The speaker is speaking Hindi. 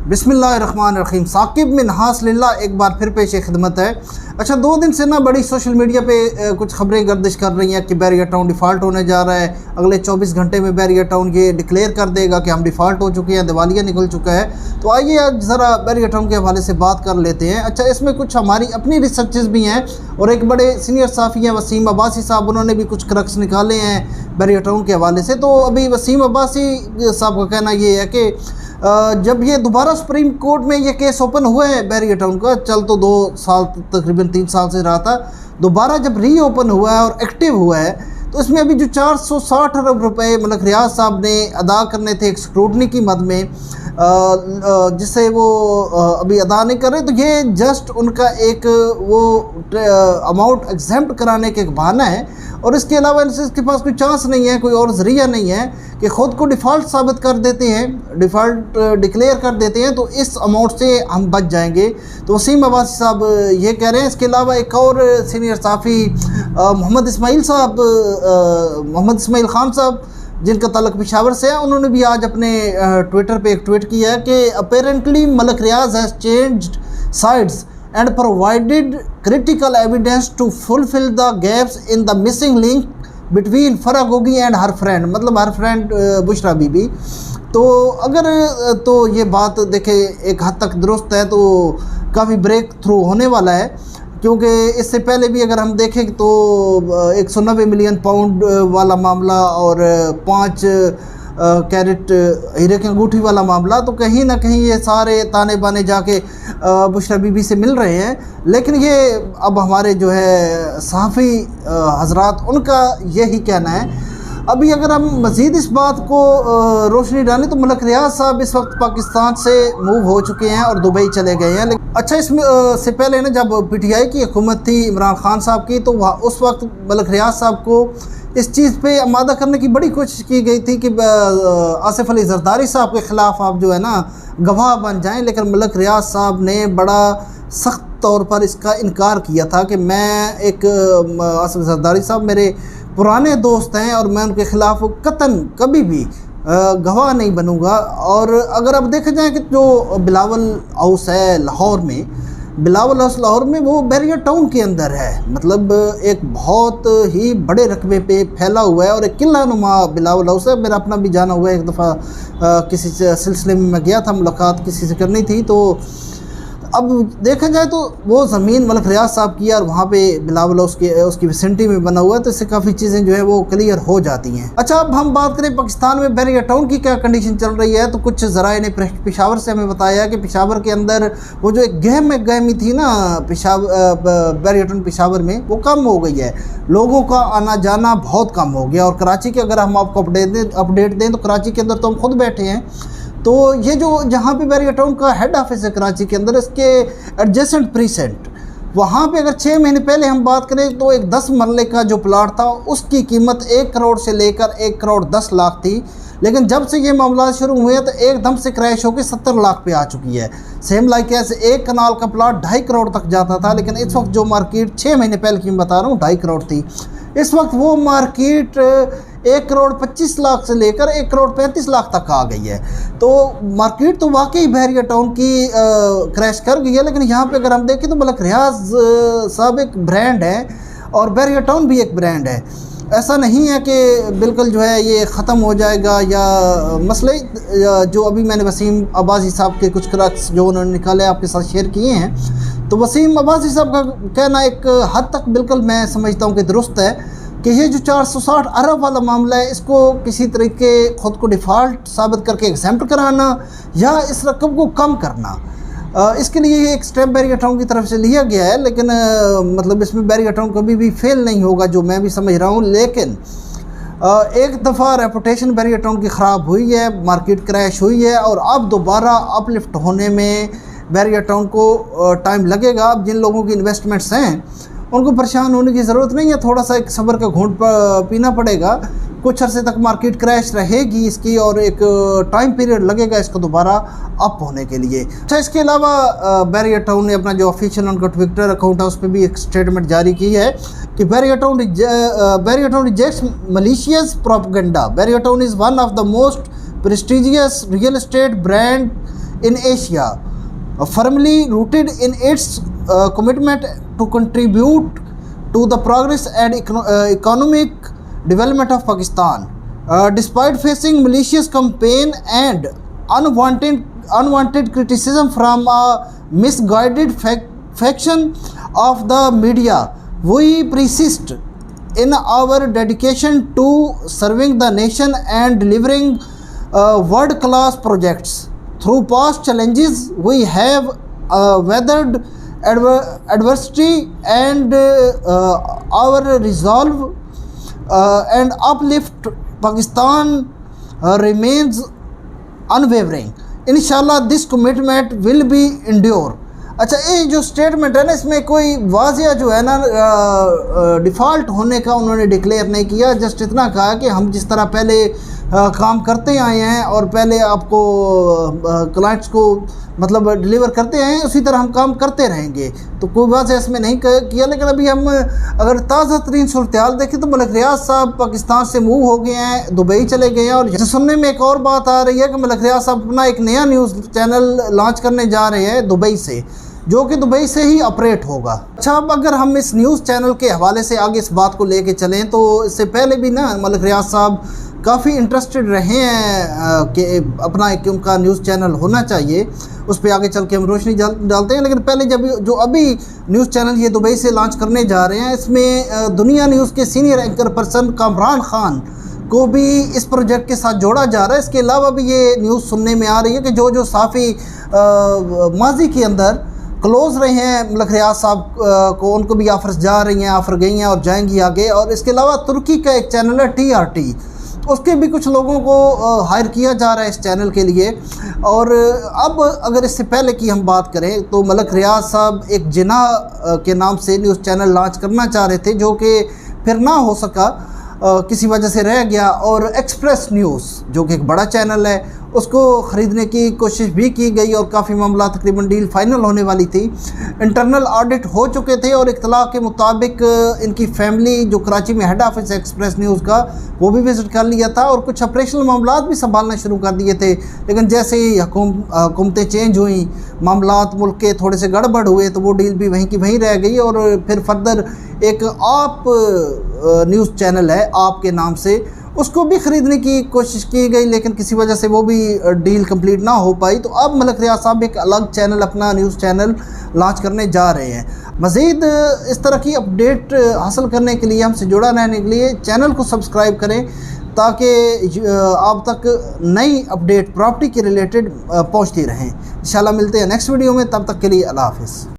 बिस्मिल्लाहिर्रहमानिर्रहीम। साकिब मिनहास लिल्लाह एक बार फिर पेश खिदमत है। अच्छा, 2 दिन से ना बड़ी सोशल मीडिया पे कुछ खबरें गर्दिश कर रही हैं कि बैरिया टाउन डिफ़ॉल्ट होने जा रहा है। अगले 24 घंटे में बैरिया टाउन ये डिक्लेयर कर देगा कि हम डिफ़ॉल्ट हो चुके हैं, दिवालिया निकल चुका है। तो आइए आज ज़रा बैरिया टाउन के हवाले से बात कर लेते हैं। अच्छा, इसमें कुछ हमारी अपनी रिसर्चेस भी हैं और एक बड़े सीनियर साफ़ी हैं वसीम अब्बासी साहब, उन्होंने भी कुछ क्रक्स निकाले हैं बैरिया टाउन के हवाले से। तो अभी वसीम अब्बासी साहब का कहना ये है कि जब ये दोबारा सुप्रीम कोर्ट में ये केस ओपन हुआ है बैरिया टाउन का, चल तो 2 साल तकरीबन 3 साल से रहा था, दोबारा जब री ओपन हुआ है और एक्टिव हुआ है तो इसमें अभी जो 460 अरब रुपए मलक रियाज साहब ने अदा करने थे एक स्क्रूटनी की मद में, जिससे वो अभी अदा नहीं कर रहे, तो ये जस्ट उनका एक वो अमाउंट एग्जेम्प्ट कराने का एक बहाना है। और इसके अलावा इसके पास कोई चांस नहीं है, कोई और ज़रिया नहीं है कि ख़ुद को डिफ़ॉल्ट साबित कर देते हैं, डिफ़ॉल्ट डिक्लेयर कर देते हैं तो इस अमाउंट से हम बच जाएंगे। तो वसीम अब्बासी साहब ये कह रहे हैं। इसके अलावा एक और सीनियर साफ़ी मोहम्मद इस्माइल ख़ान साहब, जिनका तल्लुक़ पेशावर से है, उन्होंने भी आज अपने ट्विटर पे एक ट्वीट किया है कि apparently Malik Riaz has changed sides and provided critical evidence to fulfill the gaps in the missing link between Farah Gogi and her friend, मतलब हर फ्रेंड बुशरा बीबी। तो अगर तो ये बात देखे एक हद तक दुरुस्त है तो काफ़ी ब्रेक थ्रू होने वाला है, क्योंकि इससे पहले भी अगर हम देखें तो 190 मिलियन पाउंड वाला मामला और 5 कैरेट हीरे की अंगूठी वाला मामला, तो कहीं ना कहीं ये सारे ताने बाने जाके बुशरा बीबी से मिल रहे हैं। लेकिन ये अब हमारे जो है सहाफ़ी हजरात, उनका यही कहना है। अभी अगर हम मज़ीद इस बात को रोशनी डालें तो मलक रियाज साहब इस वक्त पाकिस्तान से मूव हो चुके हैं और दुबई चले गए हैं। अच्छा, इसमें से पहले ना जब PTI की हुकूमत थी इमरान खान साहब की, तो उस वक्त मलक रियाज साहब को इस चीज़ पे आमादा करने की बड़ी कोशिश की गई थी कि आसिफ अली जरदारी साहब के ख़िलाफ़ आप जो है ना गवाह बन जाएं, लेकिन मलक रियाज साहब ने बड़ा सख्त तौर पर इसका इनकार किया था कि मैं एक आसिफ जरदारी साहब मेरे पुराने दोस्त हैं और मैं उनके ख़िलाफ़ कतन कभी भी गवाह नहीं बनूँगा। और अगर अब देखा जाए कि जो बिलावल हाउस है लाहौर में, बिलावल हाउस लाहौर में वो बैरिया टाउन के अंदर है, मतलब एक बहुत ही बड़े रकबे पे फैला हुआ है और एक किला नुमा बिलावल हाउस है। मेरा अपना भी जाना हुआ है, एक दफ़ा किसी सिलसिले में मैं गया था, मुलाकात किसी से करनी थी। तो अब देखा जाए तो वो ज़मीन मलक रियाज साहब की है और वहाँ पे बिलावल हाउस उसकी विसिनिटी में बना हुआ है, तो इससे काफ़ी चीज़ें जो है वो क्लियर हो जाती हैं। अच्छा, अब हम बात करें पाकिस्तान में बैरिया टाउन की क्या कंडीशन चल रही है, तो कुछ ज़राए ने पेशावर से हमें बताया कि पेशावर के अंदर वो जो एक गहमी थी ना बैरिया टाउन पेशावर में, वो कम हो गई है, लोगों का आना जाना बहुत कम हो गया। और कराची के अगर हम आपको अपडेट दें तो कराची के अंदर तो हम खुद बैठे हैं, तो ये जो जहाँ पे बैरिया टाउन का हेड ऑफिस है कराची के अंदर, इसके एडजेसेंट प्रीसेंट, वहाँ पे अगर 6 महीने पहले हम बात करें तो एक 10 मरले का जो प्लाट था उसकी कीमत 1 करोड़ से लेकर 1 करोड़ 10 लाख थी। लेकिन जब से ये मामला शुरू हुए तो एकदम से क्रैश होकर 70 लाख पे आ चुकी है। सेम लाइक ऐसे 1 कनाल का प्लाट 2.5 करोड़ तक जाता था, लेकिन इस वक्त जो मार्केट 6 महीने पहले की मैं बता रहा हूँ 2.5 करोड़ थी, इस वक्त वो मार्केट 1 करोड़ 25 लाख से लेकर 1 करोड़ 35 लाख तक आ गई है। तो मार्केट तो वाकई बैरिया टाउन की क्रैश कर गई है। लेकिन यहाँ पे अगर हम देखें तो मलक रियाज साहब एक ब्रांड है और बैरिया टाउन भी एक ब्रांड है। ऐसा नहीं है कि बिल्कुल जो है ये ख़त्म हो जाएगा, या मसले जो अभी मैंने वसीम अब्बासी साहब के कुछ क्रक्स जो उन्होंने निकाले आपके साथ शेयर किए हैं, तो वसीम अब्बासी साहब का कहना एक हद तक बिल्कुल मैं समझता हूँ कि दुरुस्त है कि ये जो 460 अरब वाला मामला है, इसको किसी तरीके ख़ुद को डिफ़ॉल्ट साबित करके एग्जेम्प्ट कराना या इस रकम को कम करना, इसके लिए एक स्टेप बैरिया टाउन की तरफ से लिया गया है। लेकिन मतलब इसमें बैरिया टाउन कभी भी फेल नहीं होगा, जो मैं भी समझ रहा हूँ। लेकिन एक दफ़ा रेपुटेशन बैरिया टाउन की ख़राब हुई है, मार्केट क्रैश हुई है और अब दोबारा अपलिफ्ट होने में बैरिया टाउन को टाइम लगेगा। अब जिन लोगों की इन्वेस्टमेंट्स हैं उनको परेशान होने की ज़रूरत नहीं है, थोड़ा सा एक सब्र का घूंट पीना पड़ेगा। कुछ अरसे तक मार्केट क्रैश रहेगी इसकी और एक टाइम पीरियड लगेगा इसको दोबारा अप होने के लिए। अच्छा, इसके अलावा बैरिया टाउन ने अपना जो ऑफिशियल उनका ट्विटर अकाउंट है उस पर भी एक स्टेटमेंट जारी की है कि Bahria Town rejects malicious propaganda. Bahria Town is one of the most prestigious real estate brand in Asia, firmly rooted in its commitment to contribute to the progress and economic development of Pakistan. Despite facing malicious campaign and unwanted criticism from a misguided faction of the media, we persist in our dedication to serving the nation and delivering world-class projects. Through past challenges, we have weathered adversity, and our resolve and uplift Pakistan remains unwavering. Inshallah this commitment will be endure. अच्छा, ये जो स्टेटमेंट है ना, इसमें कोई वाजिया जो है ना डिफ़ॉल्ट होने का उन्होंने डिक्लेयर नहीं किया। जस्ट इतना कहा कि हम जिस तरह पहले काम करते आए हैं और पहले आपको क्लाइंट्स को मतलब डिलीवर करते आए हैं, उसी तरह हम काम करते रहेंगे। तो कोई वाजिया इसमें नहीं किया। लेकिन अभी हम अगर ताज़ा तरीन सूरत-ए-हाल देखें तो मलिक रियाज साहब पाकिस्तान से मूव हो गए हैं, दुबई चले गए हैं। और जैसे सुनने में एक और बात आ रही है कि मलिक रियाज साहब अपना एक नया न्यूज़ चैनल लॉन्च करने जा रहे हैं दुबई से, जो कि दुबई से ही ऑपरेट होगा। अच्छा, अब अगर हम इस न्यूज़ चैनल के हवाले से आगे इस बात को लेके चलें तो इससे पहले भी ना मलिक रियाज साहब काफ़ी इंटरेस्टेड रहे हैं कि अपना एक उनका न्यूज़ चैनल होना चाहिए। उस पर आगे चल के हम रोशनी डालते हैं। लेकिन पहले जो अभी न्यूज़ चैनल ये दुबई से लॉन्च करने जा रहे हैं, इसमें दुनिया न्यूज़ के senior anchor person Kamran Khan को भी इस प्रोजेक्ट के साथ जोड़ा जा रहा है। इसके अलावा भी ये न्यूज़ सुनने में आ रही है कि जो साफ़ी माजी के अंदर क्लोज़ रहे हैं मलिक रियाज साहब को, उनको भी ऑफ़र्स जा रही हैं, ऑफ़र गई हैं और जाएंगी आगे। और इसके अलावा तुर्की का एक चैनल है TRT, उसके भी कुछ लोगों को हायर किया जा रहा है इस चैनल के लिए। और अब अगर इससे पहले की हम बात करें तो मलिक रियाज साहब एक जिना के नाम से न्यूज़ चैनल लॉन्च करना चाह रहे थे, जो कि फिर ना हो सका, किसी वजह से रह गया। और एक्सप्रेस न्यूज़ जो कि एक बड़ा चैनल है, उसको ख़रीदने की कोशिश भी की गई और काफ़ी मामला तकरीबन डील फाइनल होने वाली थी। इंटरनल ऑडिट हो चुके थे और इत्तला के मुताबिक इनकी फैमिली जो कराची में हेड ऑफिस है एक्सप्रेस न्यूज़ का, वो भी विज़िट कर लिया था और कुछ ऑपरेशनल मामलात भी संभालना शुरू कर दिए थे। लेकिन जैसे ही हुकूमतें चेंज हुई, मामलात मुल्क के थोड़े से गड़बड़ हुए, तो वो डील भी वहीं की वहीं रह गई। और फिर फर्दर एक आप न्यूज़ चैनल है आप के नाम से, उसको भी ख़रीदने की कोशिश की गई, लेकिन किसी वजह से वो भी डील कंप्लीट ना हो पाई। तो अब मलिक रियाज साहब एक अलग चैनल, अपना न्यूज़ चैनल लॉन्च करने जा रहे हैं। मज़ीद इस तरह की अपडेट हासिल करने के लिए, हमसे जुड़ा रहने के लिए चैनल को सब्सक्राइब करें, ताकि आप तक नई अपडेट प्रॉपर्टी के रिलेटेड पहुँचती रहें। इंशाल्लाह मिलते हैं नेक्स्ट वीडियो में, तब तक के लिए अल्लाह हाफ़िज़।